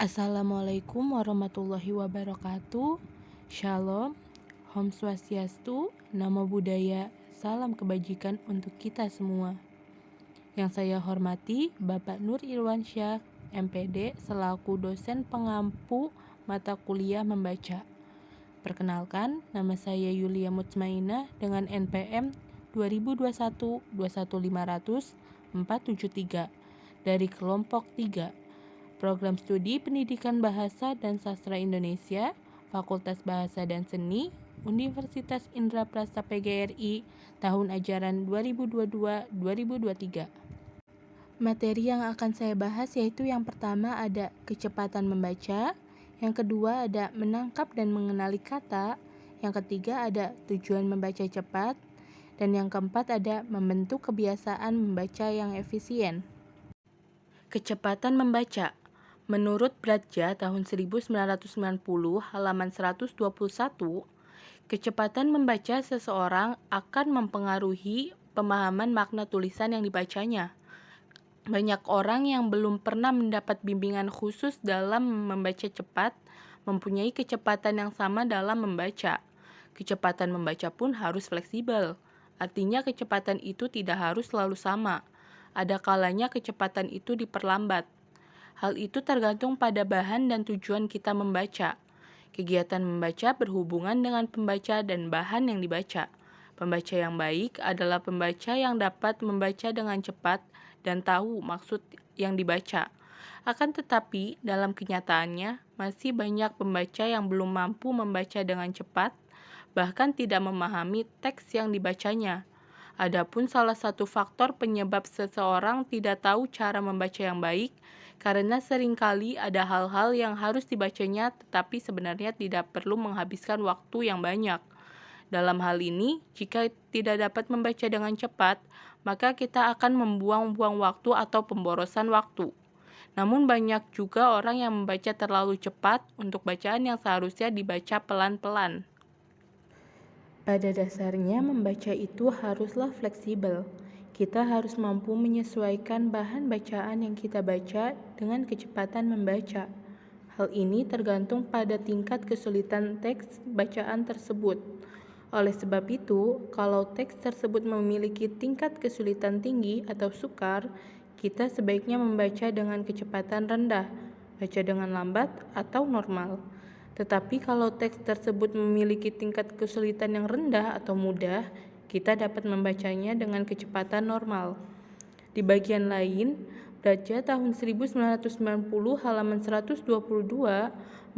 Assalamualaikum warahmatullahi wabarakatuh. Shalom, Om Swastiastu, Namo Buddhaya, salam kebajikan untuk kita semua. Yang saya hormati Bapak Nur Irwansyah, MPD, selaku dosen pengampu mata kuliah membaca. Perkenalkan, nama saya Yulia Mutmainah dengan NPM 2021-21500-473 dari kelompok 3. Program Studi Pendidikan Bahasa dan Sastra Indonesia, Fakultas Bahasa dan Seni, Universitas Indraprasta PGRI, tahun ajaran 2022-2023. Materi yang akan saya bahas yaitu yang pertama ada kecepatan membaca, yang kedua ada menangkap dan mengenali kata, yang ketiga ada tujuan membaca cepat, dan yang keempat ada membentuk kebiasaan membaca yang efisien. Kecepatan membaca. Menurut Bradja tahun 1990 halaman 121, kecepatan membaca seseorang akan mempengaruhi pemahaman makna tulisan yang dibacanya. Banyak orang yang belum pernah mendapat bimbingan khusus dalam membaca cepat mempunyai kecepatan yang sama dalam membaca. Kecepatan membaca pun harus fleksibel. Artinya kecepatan itu tidak harus selalu sama. Ada kalanya kecepatan itu diperlambat. Hal itu tergantung pada bahan dan tujuan kita membaca. Kegiatan membaca berhubungan dengan pembaca dan bahan yang dibaca. Pembaca yang baik adalah pembaca yang dapat membaca dengan cepat dan tahu maksud yang dibaca. Akan tetapi, dalam kenyataannya, masih banyak pembaca yang belum mampu membaca dengan cepat, bahkan tidak memahami teks yang dibacanya. Adapun salah satu faktor penyebab seseorang tidak tahu cara membaca yang baik, karena seringkali ada hal-hal yang harus dibacanya tetapi sebenarnya tidak perlu menghabiskan waktu yang banyak. Dalam hal ini, jika tidak dapat membaca dengan cepat, maka kita akan membuang-buang waktu atau pemborosan waktu. Namun banyak juga orang yang membaca terlalu cepat untuk bacaan yang seharusnya dibaca pelan-pelan. Pada dasarnya membaca itu haruslah fleksibel. Kita harus mampu menyesuaikan bahan bacaan yang kita baca dengan kecepatan membaca. Hal ini tergantung pada tingkat kesulitan teks bacaan tersebut. Oleh sebab itu, kalau teks tersebut memiliki tingkat kesulitan tinggi atau sukar, kita sebaiknya membaca dengan kecepatan rendah, baca dengan lambat atau normal. Tetapi kalau teks tersebut memiliki tingkat kesulitan yang rendah atau mudah, kita dapat membacanya dengan kecepatan normal. Di bagian lain, Bradja tahun 1990 halaman 122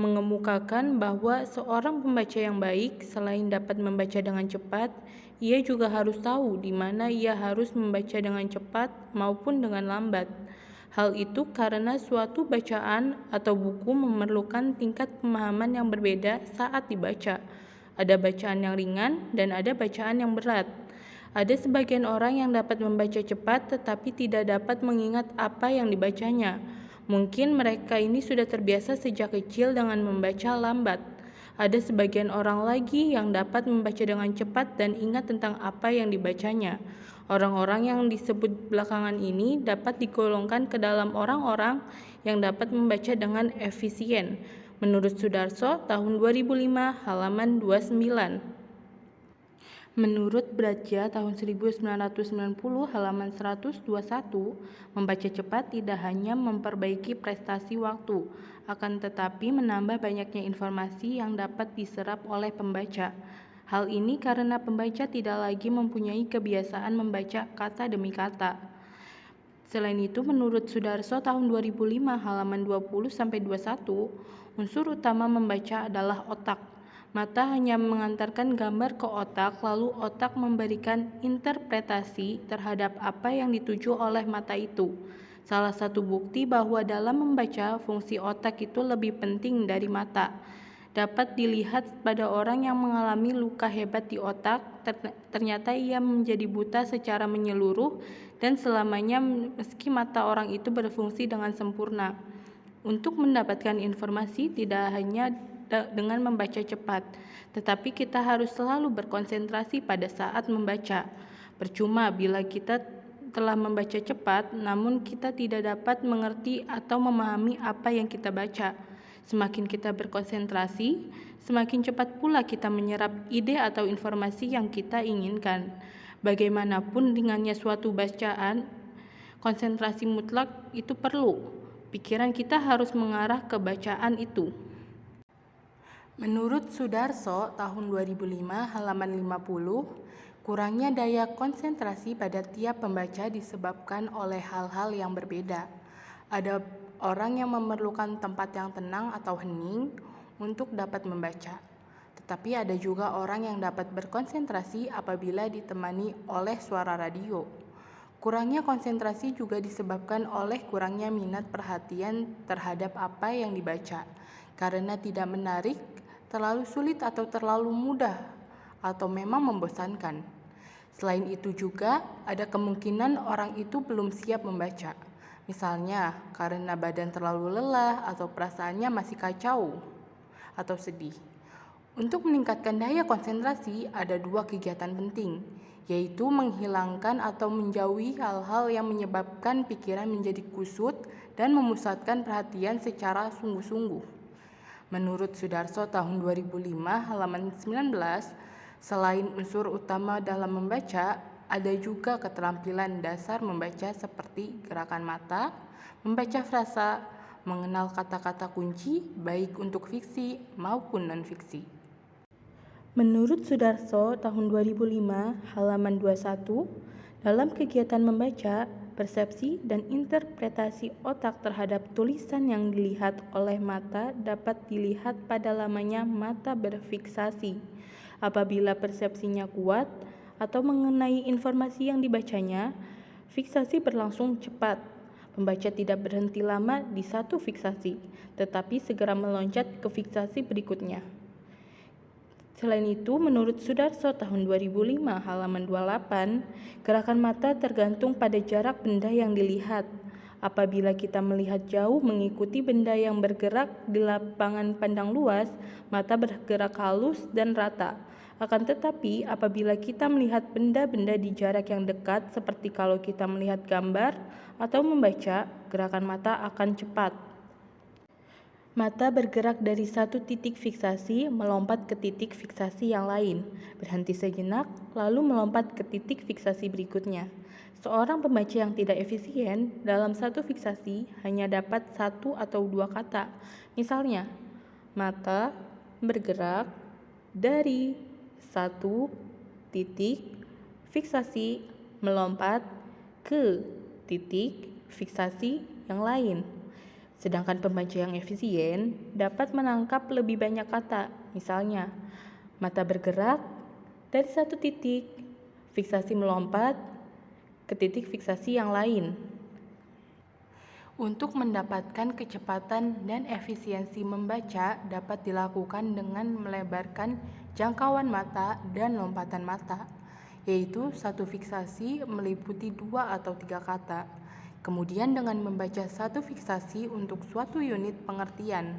mengemukakan bahwa seorang pembaca yang baik selain dapat membaca dengan cepat, ia juga harus tahu di mana ia harus membaca dengan cepat maupun dengan lambat. Hal itu karena suatu bacaan atau buku memerlukan tingkat pemahaman yang berbeda saat dibaca. Ada bacaan yang ringan dan ada bacaan yang berat. Ada sebagian orang yang dapat membaca cepat tetapi tidak dapat mengingat apa yang dibacanya. Mungkin mereka ini sudah terbiasa sejak kecil dengan membaca lambat. Ada sebagian orang lagi yang dapat membaca dengan cepat dan ingat tentang apa yang dibacanya. Orang-orang yang disebut belakangan ini dapat digolongkan ke dalam orang-orang yang dapat membaca dengan efisien. Menurut Sudarso, tahun 2005, halaman 29. Menurut Bradja tahun 1990 halaman 121, membaca cepat tidak hanya memperbaiki prestasi waktu, akan tetapi menambah banyaknya informasi yang dapat diserap oleh pembaca. Hal ini karena pembaca tidak lagi mempunyai kebiasaan membaca kata demi kata. Selain itu, menurut Sudarso tahun 2005 halaman 20-21, unsur utama membaca adalah otak. Mata hanya mengantarkan gambar ke otak, lalu otak memberikan interpretasi terhadap apa yang dituju oleh mata itu. Salah satu bukti bahwa dalam membaca, fungsi otak itu lebih penting dari mata. Dapat dilihat pada orang yang mengalami luka hebat di otak, ternyata ia menjadi buta secara menyeluruh dan selamanya meski mata orang itu berfungsi dengan sempurna. Untuk mendapatkan informasi tidak hanya dengan membaca cepat, tetapi kita harus selalu berkonsentrasi pada saat membaca. Percuma bila kita telah membaca cepat, namun kita tidak dapat mengerti atau memahami apa yang kita baca. Semakin kita berkonsentrasi, semakin cepat pula kita menyerap ide atau informasi yang kita inginkan. Bagaimanapun dengannya suatu bacaan, konsentrasi mutlak itu perlu. Pikiran kita harus mengarah ke bacaan itu. Menurut Sudarso tahun 2005 halaman 50, kurangnya daya konsentrasi pada tiap pembaca disebabkan oleh hal-hal yang berbeda. Ada orang yang memerlukan tempat yang tenang atau hening untuk dapat membaca. Tetapi ada juga orang yang dapat berkonsentrasi apabila ditemani oleh suara radio. Kurangnya konsentrasi juga disebabkan oleh kurangnya minat perhatian terhadap apa yang dibaca, karena tidak menarik, terlalu sulit atau terlalu mudah, atau memang membosankan. Selain itu juga ada kemungkinan orang itu belum siap membaca. Misalnya karena badan terlalu lelah atau perasaannya masih kacau atau sedih. Untuk meningkatkan daya konsentrasi ada 2 kegiatan penting, yaitu menghilangkan atau menjauhi hal-hal yang menyebabkan pikiran menjadi kusut dan memusatkan perhatian secara sungguh-sungguh. Menurut Sudarso tahun 2005 halaman 19, selain unsur utama dalam membaca, ada juga keterampilan dasar membaca seperti gerakan mata, membaca frasa, mengenal kata-kata kunci baik untuk fiksi maupun non-fiksi. Menurut Sudarso tahun 2005 halaman 21, dalam kegiatan membaca, persepsi dan interpretasi otak terhadap tulisan yang dilihat oleh mata dapat dilihat pada lamanya mata berfiksasi. Apabila persepsinya kuat atau mengenai informasi yang dibacanya, fiksasi berlangsung cepat. Pembaca tidak berhenti lama di satu fiksasi, tetapi segera meloncat ke fiksasi berikutnya. Selain itu, menurut Sudarso tahun 2005 halaman 28, gerakan mata tergantung pada jarak benda yang dilihat. Apabila kita melihat jauh mengikuti benda yang bergerak di lapangan pandang luas, mata bergerak halus dan rata. Akan tetapi, apabila kita melihat benda-benda di jarak yang dekat, seperti kalau kita melihat gambar atau membaca, gerakan mata akan cepat. Mata bergerak dari satu titik fiksasi melompat ke titik fiksasi yang lain, berhenti sejenak, lalu melompat ke titik fiksasi berikutnya. Seorang pembaca yang tidak efisien dalam satu fiksasi hanya dapat 1 atau 2 kata. Misalnya, mata bergerak dari satu titik fiksasi melompat ke titik fiksasi yang lain. Sedangkan pembaca yang efisien dapat menangkap lebih banyak kata. Misalnya, mata bergerak dari satu titik fiksasi melompat ke titik fiksasi yang lain. Untuk mendapatkan kecepatan dan efisiensi membaca dapat dilakukan dengan melebarkan jangkauan mata dan lompatan mata, yaitu satu fiksasi meliputi 2 atau 3 kata. Kemudian dengan membaca satu fiksasi untuk suatu unit pengertian.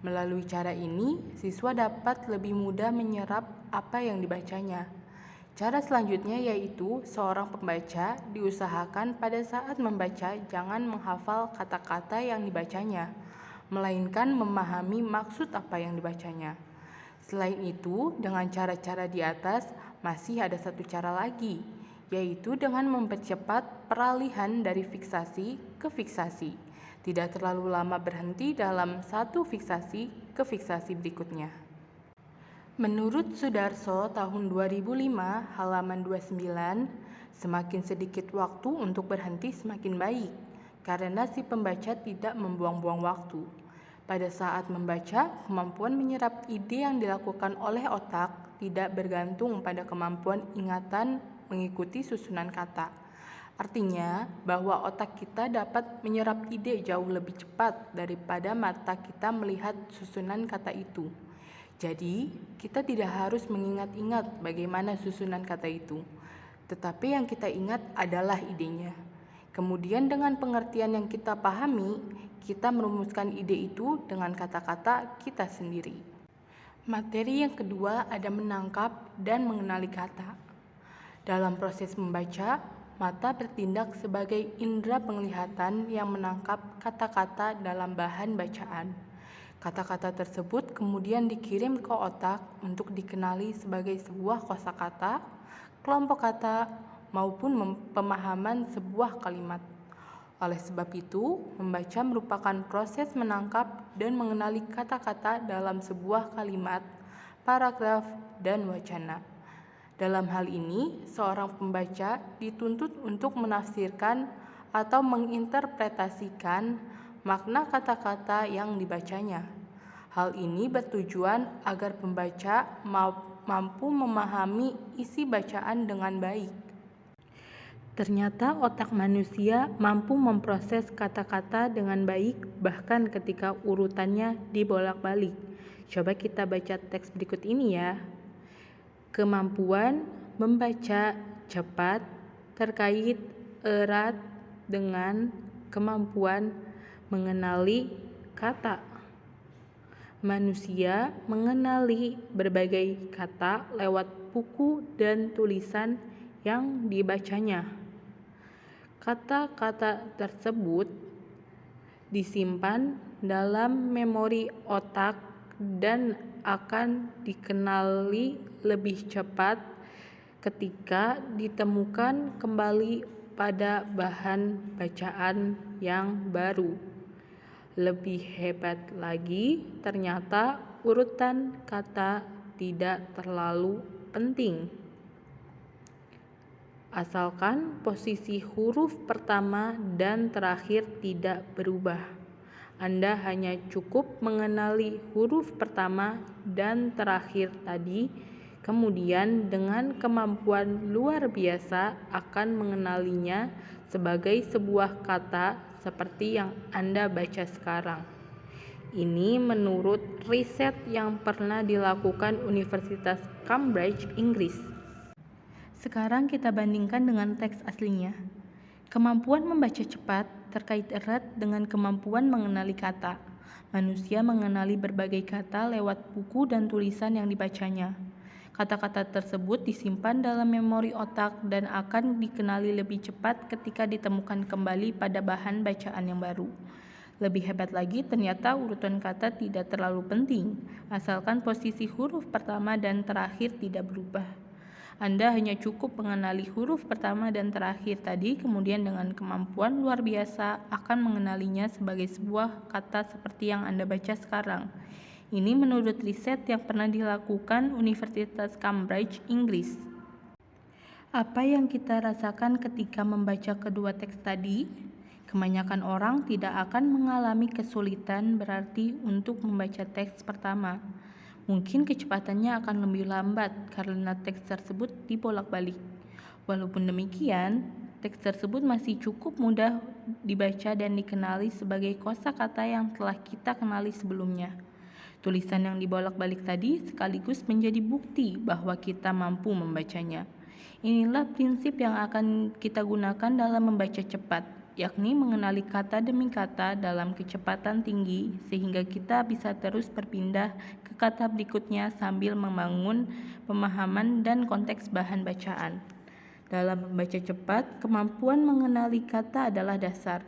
Melalui cara ini, siswa dapat lebih mudah menyerap apa yang dibacanya. Cara selanjutnya yaitu seorang pembaca diusahakan pada saat membaca jangan menghafal kata-kata yang dibacanya, melainkan memahami maksud apa yang dibacanya. Selain itu, dengan cara-cara di atas masih ada satu cara lagi, yaitu dengan mempercepat peralihan dari fiksasi ke fiksasi. Tidak terlalu lama berhenti dalam satu fiksasi ke fiksasi berikutnya. Menurut Sudarso tahun 2005 halaman 29, semakin sedikit waktu untuk berhenti semakin baik, karena si pembaca tidak membuang-buang waktu. Pada saat membaca, kemampuan menyerap ide yang dilakukan oleh otak tidak bergantung pada kemampuan ingatan mengikuti susunan kata. Artinya bahwa otak kita dapat menyerap ide jauh lebih cepat daripada mata kita melihat susunan kata itu. Jadi, kita tidak harus mengingat-ingat bagaimana susunan kata itu, tetapi yang kita ingat adalah idenya. Kemudian dengan pengertian yang kita pahami, kita merumuskan ide itu dengan kata-kata kita sendiri. Materi yang kedua ada menangkap dan mengenali kata. Dalam proses membaca, Mata bertindak sebagai indera penglihatan yang menangkap kata-kata dalam bahan bacaan. Kata-kata tersebut kemudian dikirim ke otak untuk dikenali sebagai sebuah kosakata, kelompok kata, maupun pemahaman sebuah kalimat. Oleh sebab itu, membaca merupakan proses menangkap dan mengenali kata-kata dalam sebuah kalimat, paragraf, dan wacana. Dalam hal ini, seorang pembaca dituntut untuk menafsirkan atau menginterpretasikan makna kata-kata yang dibacanya. Hal ini bertujuan agar pembaca mampu memahami isi bacaan dengan baik. Ternyata otak manusia mampu memproses kata-kata dengan baik bahkan ketika urutannya dibolak-balik. Coba kita baca teks berikut ini ya. Kemampuan membaca cepat terkait erat dengan kemampuan mengenali kata. Manusia mengenali berbagai kata lewat buku dan tulisan yang dibacanya. Kata-kata tersebut disimpan dalam memori otak dan akan dikenali lebih cepat ketika ditemukan kembali pada bahan bacaan yang baru. Lebih hebat lagi, ternyata urutan kata tidak terlalu penting. Asalkan posisi huruf pertama dan terakhir tidak berubah. Anda hanya cukup mengenali huruf pertama dan terakhir tadi, kemudian dengan kemampuan luar biasa akan mengenalinya sebagai sebuah kata seperti yang Anda baca sekarang. Ini menurut riset yang pernah dilakukan Universitas Cambridge, Inggris. Sekarang kita bandingkan dengan teks aslinya. Kemampuan membaca cepat terkait erat dengan kemampuan mengenali kata. Manusia mengenali berbagai kata lewat buku dan tulisan yang dibacanya. Kata-kata tersebut disimpan dalam memori otak dan akan dikenali lebih cepat ketika ditemukan kembali pada bahan bacaan yang baru. Lebih hebat lagi, ternyata urutan kata tidak terlalu penting, asalkan posisi huruf pertama dan terakhir tidak berubah. Anda hanya cukup mengenali huruf pertama dan terakhir tadi, kemudian dengan kemampuan luar biasa akan mengenalinya sebagai sebuah kata seperti yang Anda baca sekarang. Ini menurut riset yang pernah dilakukan Universitas Cambridge, Inggris. Apa yang kita rasakan ketika membaca kedua teks tadi? Kebanyakan orang tidak akan mengalami kesulitan berarti untuk membaca teks pertama. Mungkin kecepatannya akan lebih lambat karena teks tersebut dibolak-balik. Walaupun demikian, teks tersebut masih cukup mudah dibaca dan dikenali sebagai kosakata yang telah kita kenali sebelumnya. Tulisan yang dibolak-balik tadi sekaligus menjadi bukti bahwa kita mampu membacanya. Inilah prinsip yang akan kita gunakan dalam membaca cepat, yakni mengenali kata demi kata dalam kecepatan tinggi sehingga kita bisa terus berpindah ke kata berikutnya sambil membangun pemahaman dan konteks bahan bacaan. Dalam membaca cepat, kemampuan mengenali kata adalah dasar.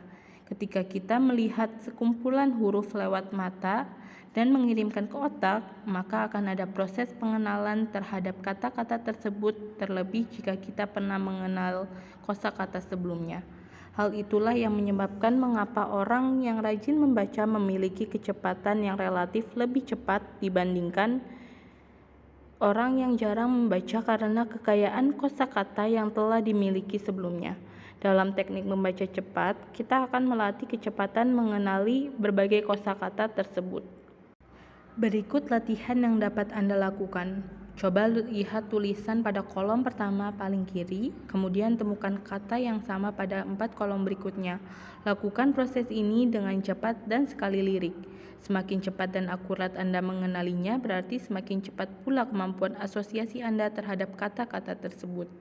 Ketika kita melihat sekumpulan huruf lewat mata dan mengirimkan ke otak, maka akan ada proses pengenalan terhadap kata-kata tersebut, terlebih jika kita pernah mengenal kosakata sebelumnya. Hal itulah yang menyebabkan mengapa orang yang rajin membaca memiliki kecepatan yang relatif lebih cepat dibandingkan orang yang jarang membaca karena kekayaan kosakata yang telah dimiliki sebelumnya. Dalam teknik membaca cepat, kita akan melatih kecepatan mengenali berbagai kosakata tersebut. Berikut latihan yang dapat Anda lakukan. Coba lihat tulisan pada kolom pertama paling kiri, kemudian temukan kata yang sama pada 4 kolom berikutnya. Lakukan proses ini dengan cepat dan sekali lirik. Semakin cepat dan akurat Anda mengenalinya, berarti semakin cepat pula kemampuan asosiasi Anda terhadap kata-kata tersebut.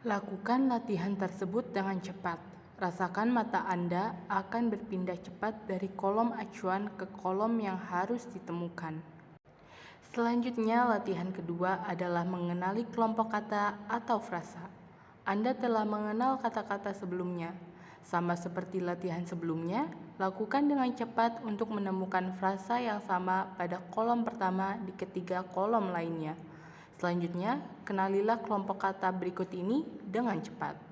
Lakukan latihan tersebut dengan cepat. Rasakan mata Anda akan berpindah cepat dari kolom acuan ke kolom yang harus ditemukan. Selanjutnya, latihan kedua adalah mengenali kelompok kata atau frasa. Anda telah mengenal kata-kata sebelumnya. Sama seperti latihan sebelumnya, lakukan dengan cepat untuk menemukan frasa yang sama pada kolom pertama di ketiga kolom lainnya. Selanjutnya, kenalilah kelompok kata berikut ini dengan cepat.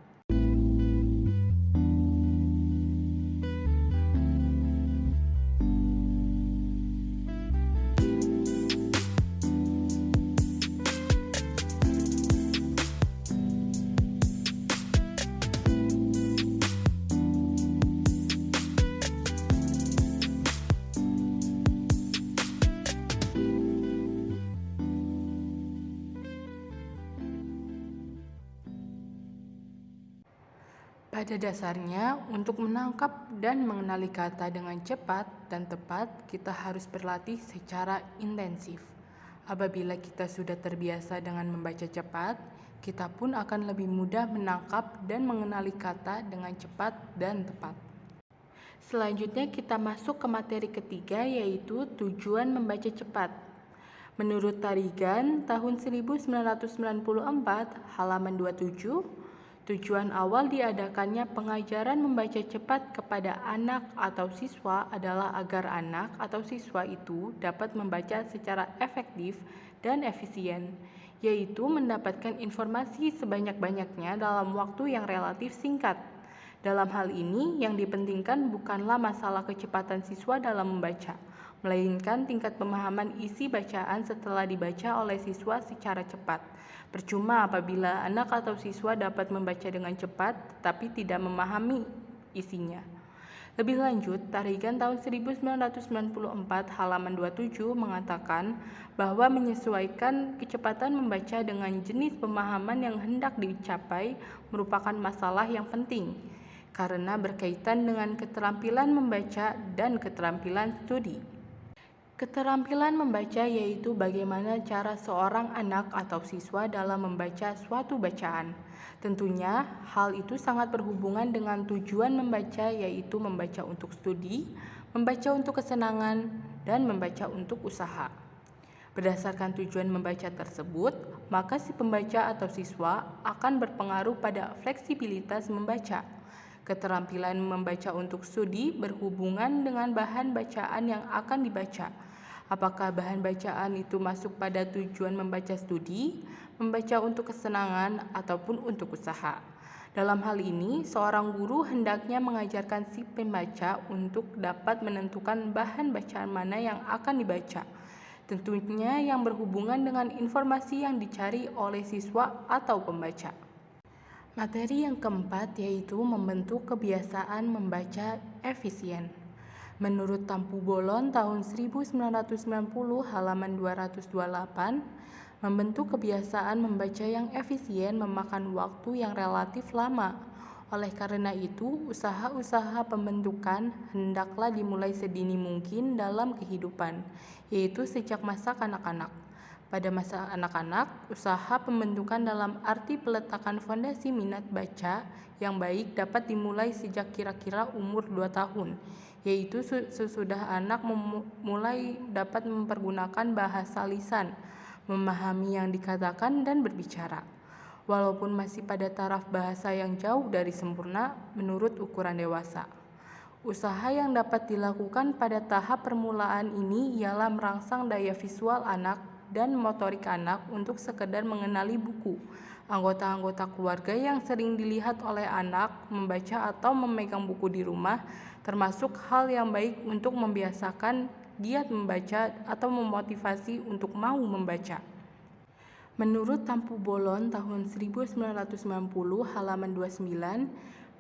Pada dasarnya, untuk menangkap dan mengenali kata dengan cepat dan tepat, kita harus berlatih secara intensif. Apabila kita sudah terbiasa dengan membaca cepat, kita pun akan lebih mudah menangkap dan mengenali kata dengan cepat dan tepat. Selanjutnya kita masuk ke materi ketiga, yaitu tujuan membaca cepat. Menurut Tarigan, tahun 1994, halaman 27, tujuan awal diadakannya pengajaran membaca cepat kepada anak atau siswa adalah agar anak atau siswa itu dapat membaca secara efektif dan efisien, yaitu mendapatkan informasi sebanyak-banyaknya dalam waktu yang relatif singkat. Dalam hal ini, yang dipentingkan bukanlah masalah kecepatan siswa dalam membaca, melainkan tingkat pemahaman isi bacaan setelah dibaca oleh siswa secara cepat. Percuma apabila anak atau siswa dapat membaca dengan cepat tetapi tidak memahami isinya. Lebih lanjut, Tarigan tahun 1994 halaman 27 mengatakan bahwa menyesuaikan kecepatan membaca dengan jenis pemahaman yang hendak dicapai merupakan masalah yang penting karena berkaitan dengan keterampilan membaca dan keterampilan studi. Keterampilan membaca yaitu bagaimana cara seorang anak atau siswa dalam membaca suatu bacaan. Tentunya, hal itu sangat berhubungan dengan tujuan membaca, yaitu membaca untuk studi, membaca untuk kesenangan, dan membaca untuk usaha. Berdasarkan tujuan membaca tersebut, maka si pembaca atau siswa akan berpengaruh pada fleksibilitas membaca. Keterampilan membaca untuk studi berhubungan dengan bahan bacaan yang akan dibaca. Apakah bahan bacaan itu masuk pada tujuan membaca studi, membaca untuk kesenangan, ataupun untuk usaha. Dalam hal ini, seorang guru hendaknya mengajarkan si pembaca untuk dapat menentukan bahan bacaan mana yang akan dibaca. Tentunya yang berhubungan dengan informasi yang dicari oleh siswa atau pembaca. Materi yang keempat yaitu membentuk kebiasaan membaca efisien. Menurut Tampu Bolon tahun 1990 halaman 228, membentuk kebiasaan membaca yang efisien memakan waktu yang relatif lama. Oleh karena itu, usaha-usaha pembentukan hendaklah dimulai sedini mungkin dalam kehidupan, yaitu sejak masa kanak-kanak. Pada masa anak-anak, usaha pembentukan dalam arti peletakan fondasi minat baca yang baik dapat dimulai sejak kira-kira umur 2 tahun, yaitu sesudah anak mulai dapat mempergunakan bahasa lisan, memahami yang dikatakan dan berbicara. Walaupun masih pada taraf bahasa yang jauh dari sempurna menurut ukuran dewasa. Usaha yang dapat dilakukan pada tahap permulaan ini ialah merangsang daya visual anak dan motorik anak untuk sekedar mengenali buku. Anggota-anggota keluarga yang sering dilihat oleh anak membaca atau memegang buku di rumah termasuk hal yang baik untuk membiasakan giat membaca atau memotivasi untuk mau membaca. Menurut Tampu Bolon tahun 1990 halaman 29,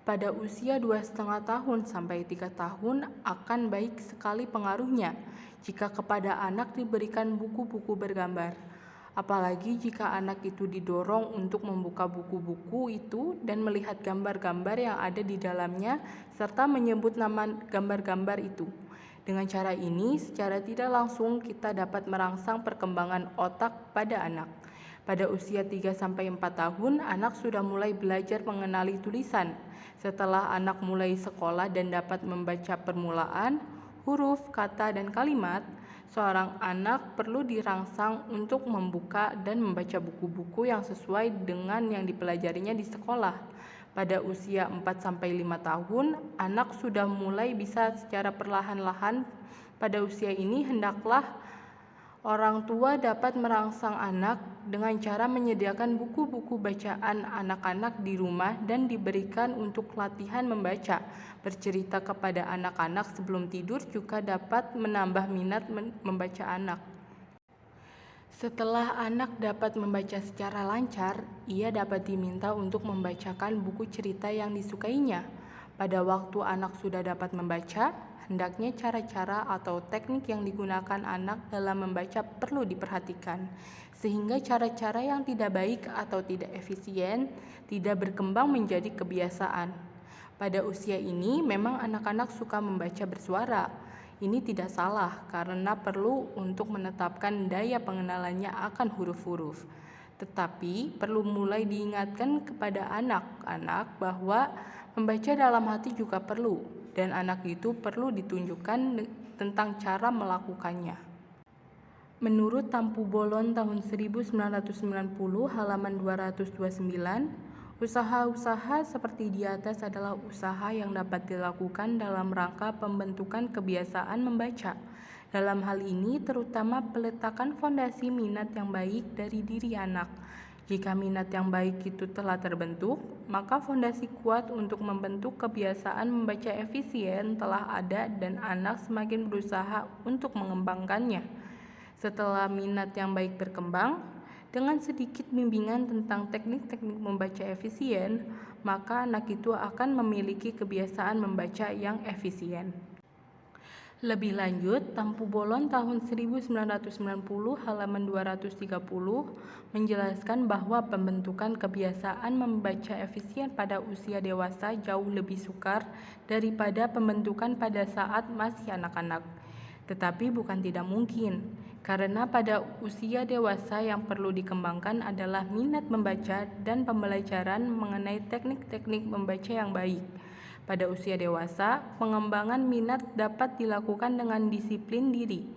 pada usia 2,5 tahun sampai 3 tahun akan baik sekali pengaruhnya jika kepada anak diberikan buku-buku bergambar. Apalagi jika anak itu didorong untuk membuka buku-buku itu dan melihat gambar-gambar yang ada di dalamnya serta menyebut nama gambar-gambar itu. Dengan cara ini, secara tidak langsung kita dapat merangsang perkembangan otak pada anak. Pada usia 3-4 tahun, anak sudah mulai belajar mengenali tulisan. Setelah anak mulai sekolah dan dapat membaca permulaan, huruf, kata, dan kalimat, seorang anak perlu dirangsang untuk membuka dan membaca buku-buku yang sesuai dengan yang dipelajarinya di sekolah. Pada usia 4-5 tahun, anak sudah mulai bisa secara perlahan-lahan. Pada usia ini hendaklah orang tua dapat merangsang anak dengan cara menyediakan buku-buku bacaan anak-anak di rumah dan diberikan untuk latihan membaca. Bercerita kepada anak-anak sebelum tidur juga dapat menambah minat membaca anak. Setelah anak dapat membaca secara lancar, ia dapat diminta untuk membacakan buku cerita yang disukainya. Pada waktu anak sudah dapat membaca, hendaknya cara-cara atau teknik yang digunakan anak dalam membaca perlu diperhatikan, sehingga cara-cara yang tidak baik atau tidak efisien tidak berkembang menjadi kebiasaan. Pada usia ini, memang anak-anak suka membaca bersuara. Ini tidak salah karena perlu untuk menetapkan daya pengenalannya akan huruf-huruf. Tetapi perlu mulai diingatkan kepada anak-anak bahwa membaca dalam hati juga perlu, dan anak itu perlu ditunjukkan tentang cara melakukannya. Menurut Tampu Bolon tahun 1990 halaman 229, usaha-usaha seperti di atas adalah usaha yang dapat dilakukan dalam rangka pembentukan kebiasaan membaca. Dalam hal ini terutama peletakan fondasi minat yang baik dari diri anak. Jika minat yang baik itu telah terbentuk, maka fondasi kuat untuk membentuk kebiasaan membaca efisien telah ada dan anak semakin berusaha untuk mengembangkannya. Setelah minat yang baik berkembang, dengan sedikit bimbingan tentang teknik-teknik membaca efisien, maka anak itu akan memiliki kebiasaan membaca yang efisien. Lebih lanjut, Tampu Bolon tahun 1990 halaman 230 menjelaskan bahwa pembentukan kebiasaan membaca efisien pada usia dewasa jauh lebih sukar daripada pembentukan pada saat masih anak-anak. Tetapi bukan tidak mungkin, karena pada usia dewasa yang perlu dikembangkan adalah minat membaca dan pembelajaran mengenai teknik-teknik membaca yang baik. Pada usia dewasa, pengembangan minat dapat dilakukan dengan disiplin diri.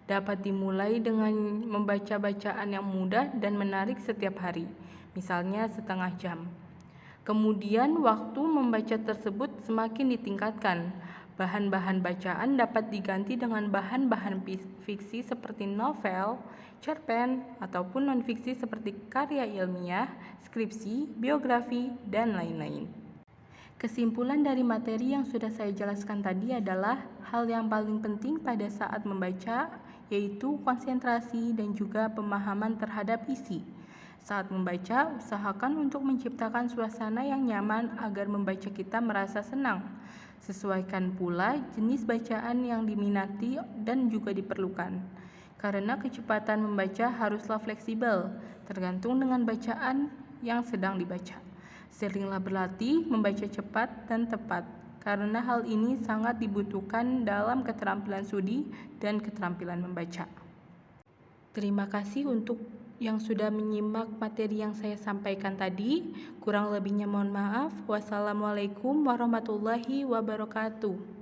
Dapat dimulai dengan membaca bacaan yang mudah dan menarik setiap hari, misalnya setengah jam. Kemudian waktu membaca tersebut semakin ditingkatkan. Bahan-bahan bacaan dapat diganti dengan bahan-bahan fiksi seperti novel, cerpen, ataupun non-fiksi seperti karya ilmiah, skripsi, biografi, dan lain-lain. Kesimpulan dari materi yang sudah saya jelaskan tadi adalah hal yang paling penting pada saat membaca, yaitu konsentrasi dan juga pemahaman terhadap isi. Saat membaca, usahakan untuk menciptakan suasana yang nyaman agar membaca kita merasa senang. Sesuaikan pula jenis bacaan yang diminati dan juga diperlukan. Karena kecepatan membaca haruslah fleksibel, tergantung dengan bacaan yang sedang dibaca. Seringlah berlatih membaca cepat dan tepat, karena hal ini sangat dibutuhkan dalam keterampilan studi dan keterampilan membaca. Terima kasih untuk yang sudah menyimak materi yang saya sampaikan tadi. Kurang lebihnya mohon maaf. Wassalamualaikum warahmatullahi wabarakatuh.